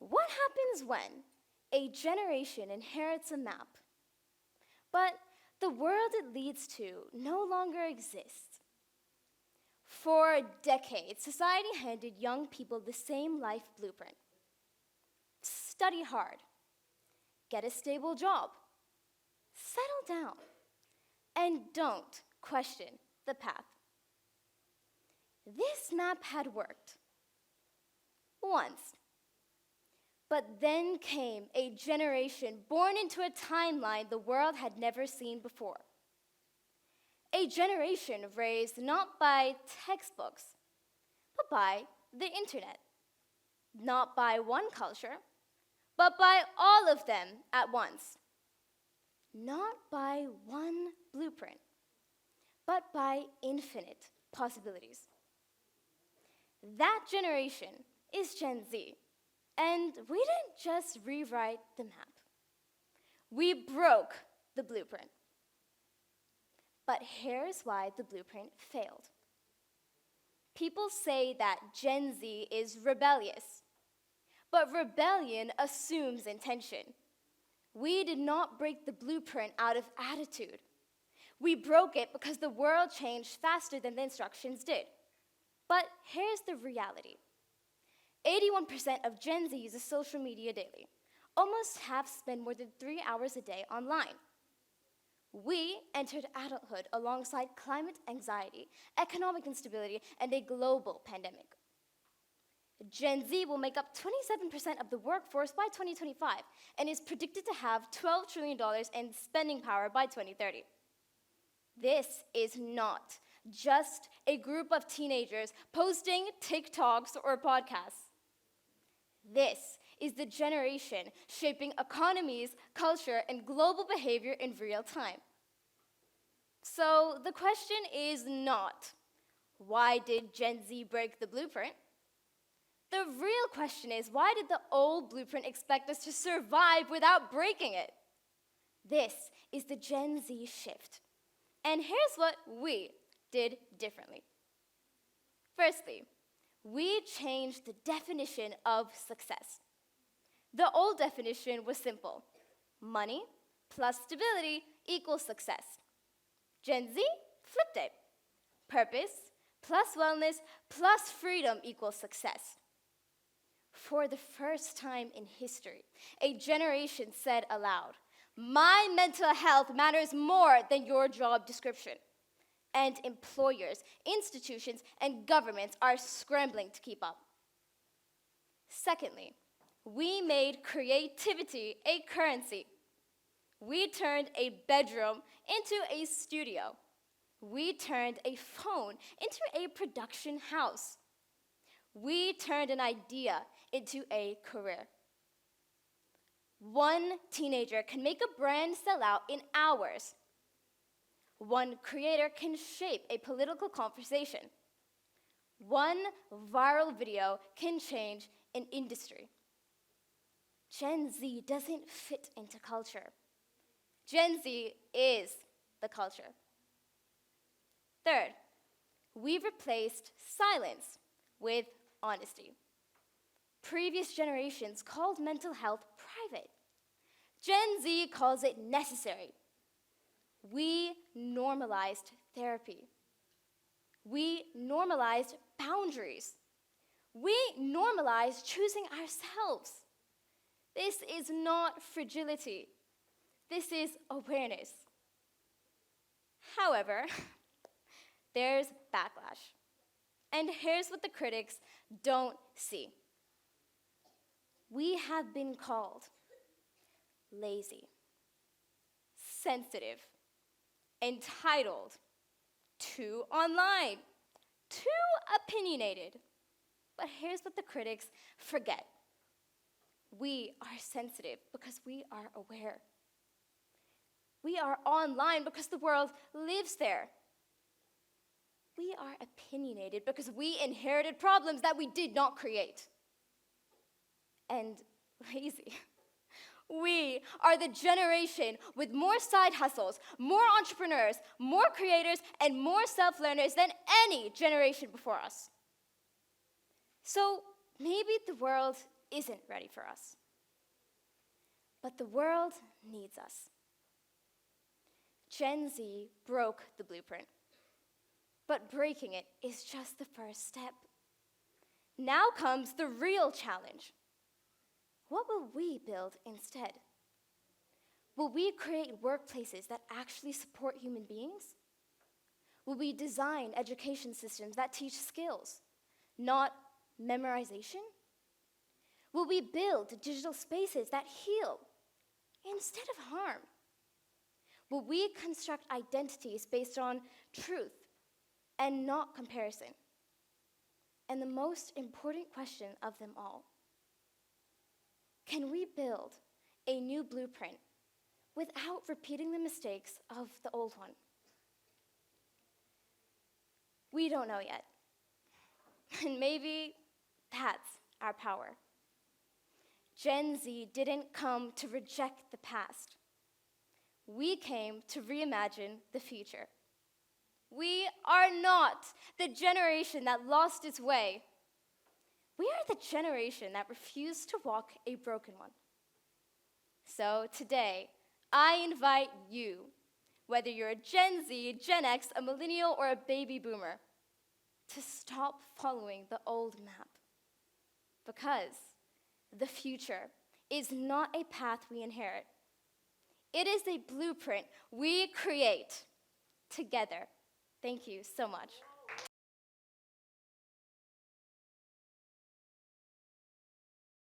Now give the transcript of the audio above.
What happens when a generation inherits a map, but the world it leads to no longer exists? For decades, society handed young people the same life blueprint. Study hard, get a stable job, settle down, and don't question the path. This map had worked once. But then came a generation born into a timeline the world had never seen before. A generation raised not by textbooks, but by the internet. Not by one culture, but by all of them at once. Not by one blueprint, but by infinite possibilities. That generation is Gen Z. And we didn't just rewrite the map. We broke the blueprint. But here's why the blueprint failed. People say that Gen Z is rebellious, but rebellion assumes intention. We did not break the blueprint out of attitude. We broke it because the world changed faster than the instructions did. But here's the reality. 81% of Gen Z uses social media daily. Almost half spend more than 3 hours a day online. We entered adulthood alongside climate anxiety, economic instability, and a global pandemic. Gen Z will make up 27% of the workforce by 2025 and is predicted to have $12 trillion in spending power by 2030. This is not just a group of teenagers posting TikToks or podcasts. This is the generation shaping economies, culture, and global behavior in real time. So the question is not, why did Gen Z break the blueprint? The real question is, why did the old blueprint expect us to survive without breaking it? This is the Gen Z shift. And here's what we did differently. Firstly, we changed the definition of success. The old definition was simple. Money plus stability equals success. Gen Z flipped it. Purpose plus wellness plus freedom equals success. For the first time in history, a generation said aloud, "My mental health matters more than your job description." And employers, institutions, and governments are scrambling to keep up. Secondly, we made creativity a currency. We turned a bedroom into a studio. We turned a phone into a production house. We turned an idea into a career. One teenager can make a brand sell out in hours. One creator can shape a political conversation. One viral video can change an industry. Gen Z doesn't fit into culture. Gen Z is the culture. Third, we replaced silence with honesty. Previous generations called mental health private. Gen Z calls it necessary. We normalized therapy. We normalized boundaries. We normalized choosing ourselves. This is not fragility. This is awareness. However, there's backlash. And here's what the critics don't see. We have been called lazy, sensitive, entitled, too online, too opinionated. But here's what the critics forget. We are sensitive because we are aware. We are online because the world lives there. We are opinionated because we inherited problems that we did not create. And lazy. We are the generation with more side hustles, more entrepreneurs, more creators, and more self-learners than any generation before us. So maybe the world isn't ready for us. But the world needs us. Gen Z broke the blueprint, but breaking it is just the first step. Now comes the real challenge. What will we build instead? Will we create workplaces that actually support human beings? Will we design education systems that teach skills, not memorization? Will we build digital spaces that heal instead of harm? Will we construct identities based on truth and not comparison? And the most important question of them all, can we build a new blueprint without repeating the mistakes of the old one? We don't know yet. And maybe that's our power. Gen Z didn't come to reject the past. We came to reimagine the future. We are not the generation that lost its way. We are the generation that refused to walk a broken one. So today, I invite you, whether you're a Gen Z, Gen X, a millennial, or a baby boomer, to stop following the old map. Because the future is not a path we inherit. It is a blueprint we create together. Thank you so much.